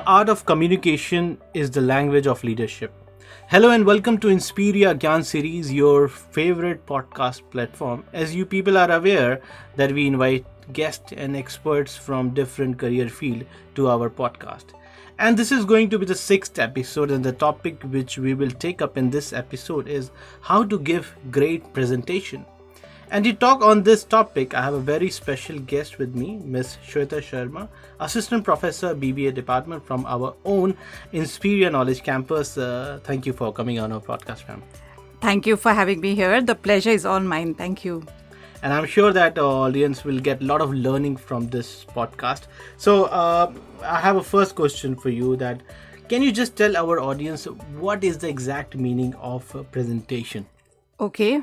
art of communication is the language of leadership. Hello and welcome to Inspiria Gyan series, your favorite podcast platform. As you people are aware that we invite guests and experts from different career field to our podcast. And this is going to be the 6th episode, and the topic which we will take up in this episode is how to give great presentation. And to talk on this topic, I have a very special guest with me, Miss Shweta Sharma, Assistant Professor, BBA Department from our own Inspiria Knowledge Campus. Thank you for coming on our podcast, ma'am. Thank you for having me here. The pleasure is all mine. Thank you. And I'm sure that our audience will get a lot of learning from this podcast. So I have a first question for you, that can you just tell our audience what is the exact meaning of presentation? Okay.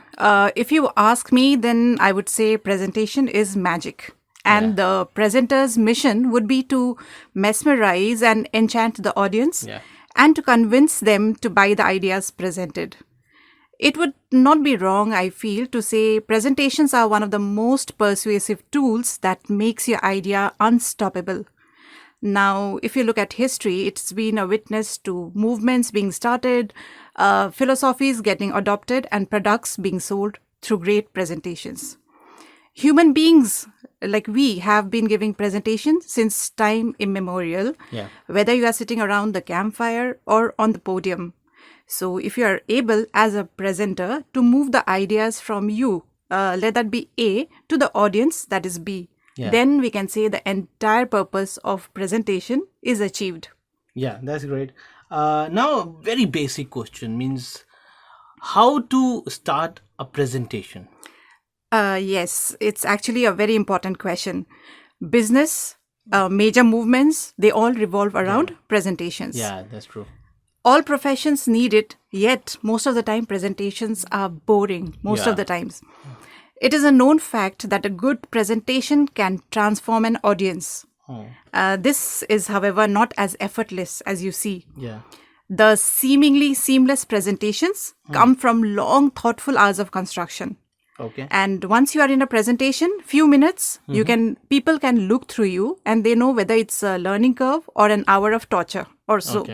If you ask me, then I would say presentation is magic. And the presenter's mission would be to mesmerize and enchant the audience and to convince them to buy the ideas presented. It would not be wrong, I feel, to say presentations are one of the most persuasive tools that makes your idea unstoppable. Now, if you look at history, it's been a witness to movements being started, philosophies getting adopted, and products being sold through great presentations. Human beings like we have been giving presentations since time immemorial, whether you are sitting around the campfire or on the podium. So if you are able as a presenter to move the ideas from you, let that be A, to the audience, that is B, then we can say the entire purpose of presentation is achieved. Yeah, that's great. Now, very basic question means how to start a presentation. Yes, it's actually a very important question. Business, major movements, they all revolve around presentations. Yeah, that's true. All professions need it, yet most of the time presentations are boring, most of the times. It is a known fact that a good presentation can transform an audience. This is, however, not as effortless as you see. The seemingly seamless presentations come from long, thoughtful hours of construction. And once you are in a presentation, few minutes, people can look through you and they know whether it's a learning curve or an hour of torture or so.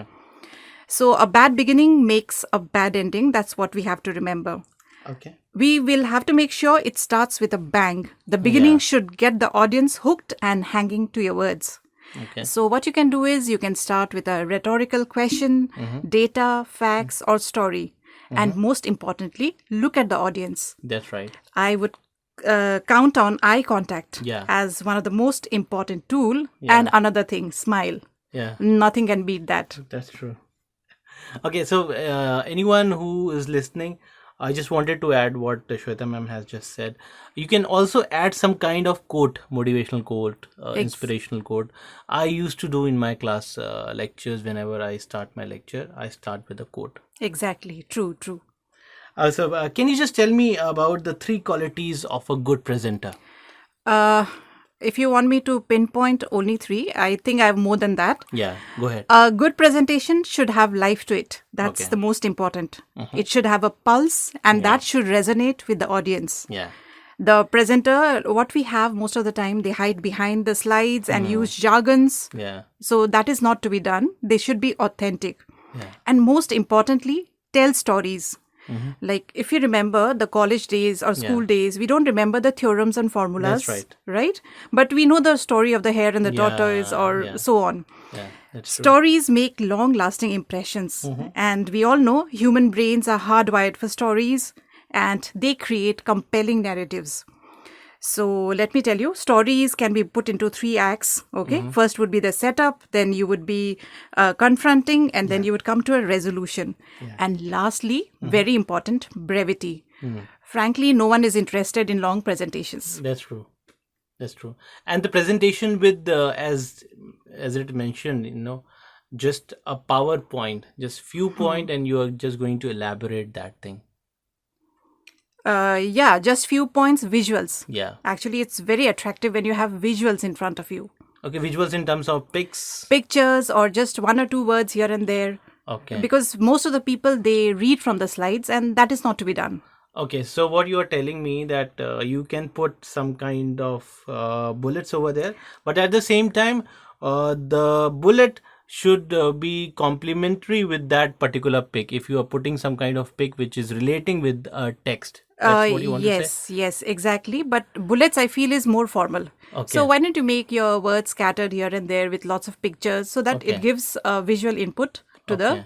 So a bad beginning makes a bad ending. That's what we have to remember. We will have to make sure it starts with a bang. The beginning should get the audience hooked and hanging to your words. So what you can do is you can start with a rhetorical question, data, facts, or story. And most importantly, look at the audience. That's right. I would count on eye contact as one of the most important tool. And another thing, smile. Nothing can beat that. That's true. Okay, so anyone who is listening, I just wanted to add what Shweta ma'am has just said. You can also add some kind of quote, motivational quote, inspirational quote. I used to do in my class lectures. Whenever I start my lecture, I start with a quote. Exactly. True. So can you just tell me about the 3 qualities of a good presenter? If you want me to pinpoint only 3, I think I have more than that. Yeah, go ahead. A good presentation should have life to it. That's the most important. It should have a pulse, and that should resonate with the audience. The presenter, what we have most of the time, they hide behind the slides and use jargons. So that is not to be done. They should be authentic. And most importantly, tell stories. Like if you remember the college days or school days, we don't remember the theorems and formulas, right? But we know the story of the hare and the tortoise or so on. Stories make long-lasting impressions. And we all know human brains are hardwired for stories and they create compelling narratives. So let me tell you, stories can be put into 3 acts. First would be the setup, then you would be confronting, and then you would come to a resolution. And lastly, very important, brevity. Frankly, no one is interested in long presentations. That's true. And the presentation with as it mentioned, just a PowerPoint, just few point, and you are just going to elaborate that thing. Just few points, visuals. Actually, it's very attractive when you have visuals in front of you. Visuals in terms of pictures or just 1 or 2 words here and there. Because most of the people, they read from the slides, and that is not to be done. So what you are telling me that you can put some kind of bullets over there, but at the same time, the bullet should be complementary with that particular pic. If you are putting some kind of pic which is relating with text, that's what you want to say? Yes, exactly. But bullets, I feel, is more formal. Okay. So why don't you make your words scattered here and there with lots of pictures so that Okay. it gives visual input to the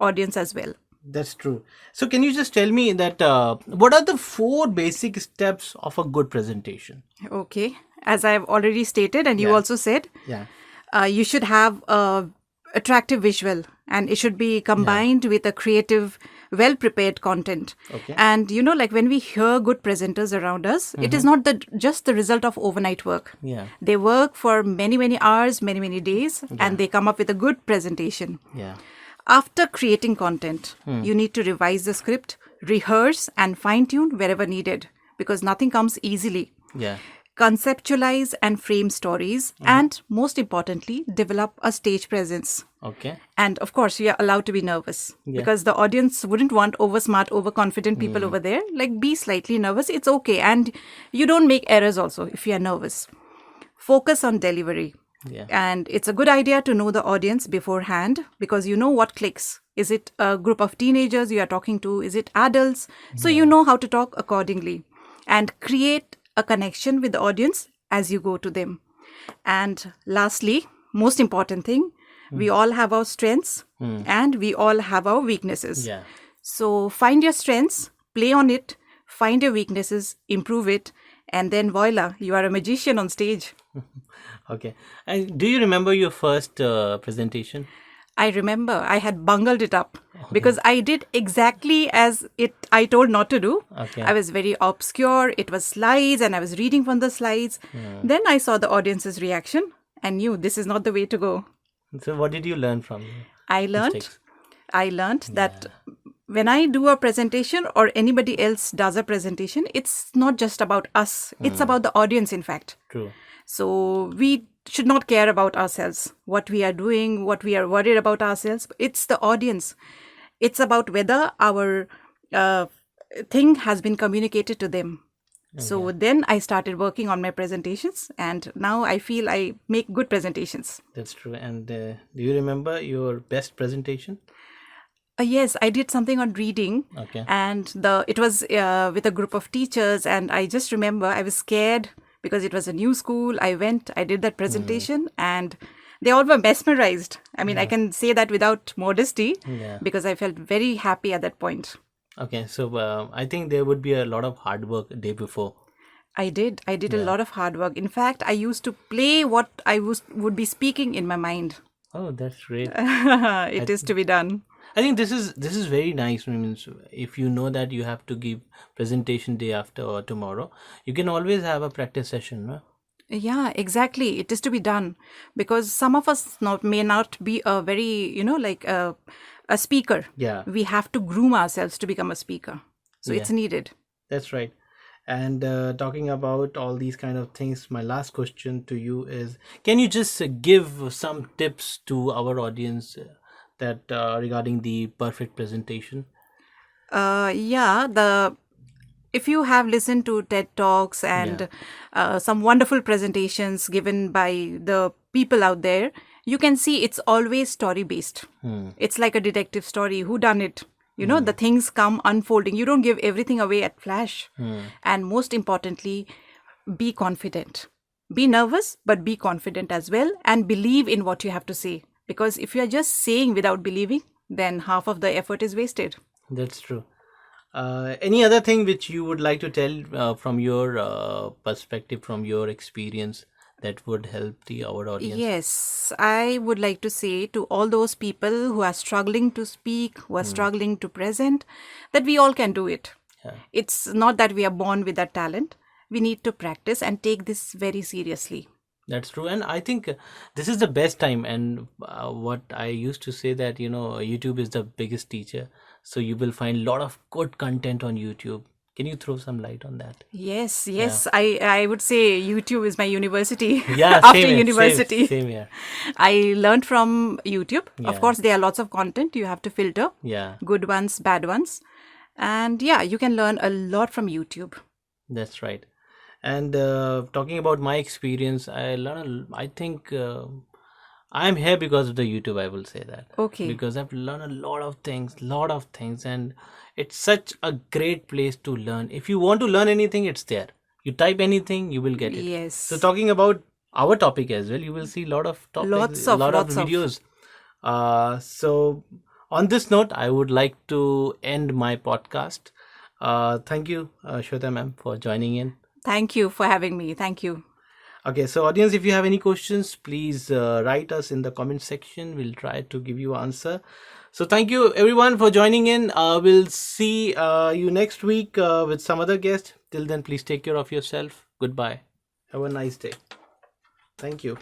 audience as well. That's true. So can you just tell me that what are the 4 basic steps of a good presentation? Okay. As I've already stated, and you also said, you should have a attractive visual, and it should be combined with a creative, well-prepared content. Okay. And like when we hear good presenters around us, it is not just the result of overnight work. Yeah. They work for many, many hours, many, many days, and they come up with a good presentation. Yeah. After creating content, you need to revise the script, rehearse, and fine-tune wherever needed, because nothing comes easily. Yeah. Conceptualize and frame stories, and most importantly, develop a stage presence. Okay. And of course, you are allowed to be nervous because the audience wouldn't want over-smart, overconfident people over there. Like, be slightly nervous. It's okay. And you don't make errors also if you are nervous. Focus on delivery. Yeah. And it's a good idea to know the audience beforehand because you know what clicks. Is it a group of teenagers you are talking to? Is it adults? So you know how to talk accordingly and create a connection with the audience as you go to them. And lastly, most important thing, we all have our strengths and we all have our weaknesses. Yeah. So find your strengths, play on it, find your weaknesses, improve it, and then voila, you are a magician on stage. Okay. And do you remember your first presentation? I remember I had bungled it up because I did exactly as I told not to do. Okay. I was very obscure. It was slides and I was reading from the slides. Then I saw the audience's reaction and knew this is not the way to go. So what did you learn from I learned mistakes? that when I do a presentation or anybody else does a presentation, it's not just about us. It's about the audience, in fact. True. So we should not care about ourselves, what we are doing, what we are worried about ourselves. It's the audience. It's about whether our thing has been communicated to them. Okay. So then I started working on my presentations and now I feel I make good presentations. That's true. And do you remember your best presentation? Yes, I did something on reading. Okay. And it was with a group of teachers and I just remember I was scared because it was a new school. I did that presentation and they all were mesmerized. I mean, I can say that without modesty because I felt very happy at that point. Okay, so I think there would be a lot of hard work day before. I did a lot of hard work. In fact, I used to play what I would be speaking in my mind. Oh, that's great. It is to be done. I think this is very nice. I mean, if you know that you have to give presentation day after or tomorrow, you can always have a practice session, no? Yeah, exactly. It is to be done because some of us may not be a very, like a speaker. Yeah. We have to groom ourselves to become a speaker. So it's needed. That's right. And talking about all these kind of things, my last question to you is, can you just give some tips to our audience that regarding the perfect presentation? If you have listened to TED Talks and some wonderful presentations given by the people out there, you can see it's always story based. It's like a detective story. Who done it? The things come unfolding. You don't give everything away at flash. And most importantly, be confident. Be nervous, but be confident as well and believe in what you have to say. Because if you are just saying without believing, then half of the effort is wasted. That's true. Any other thing which you would like to tell from your perspective, from your experience, that would help our audience? Yes, I would like to say to all those people who are struggling to speak, who are struggling to present, that we all can do it. Yeah. It's not that we are born with that talent. We need to practice and take this very seriously. That's true. And I think this is the best time. And what I used to say that, YouTube is the biggest teacher. So you will find a lot of good content on YouTube. Can you throw some light on that? Yes. Yeah. I would say YouTube is my university. Yeah, after university. Same here. I learned from YouTube. Yeah. Of course, there are lots of content you have to filter. Yeah. Good ones, bad ones. And you can learn a lot from YouTube. That's right. And talking about my experience, I learned, I think I'm here because of the YouTube, I will say that. Okay. Because I've learned a lot of things, and it's such a great place to learn. If you want to learn anything, it's there. You type anything, you will get it. Yes. So talking about our topic as well, you will see a lot of topics, a lot of videos. So on this note, I would like to end my podcast. Thank you, Shweta ma'am, for joining in. Thank you for having me. Thank you. Okay, so audience, if you have any questions, please write us in the comment section. We'll try to give you an answer. So thank you everyone for joining in. We'll see you next week with some other guest. Till then, please take care of yourself. Goodbye. Have a nice day. Thank you.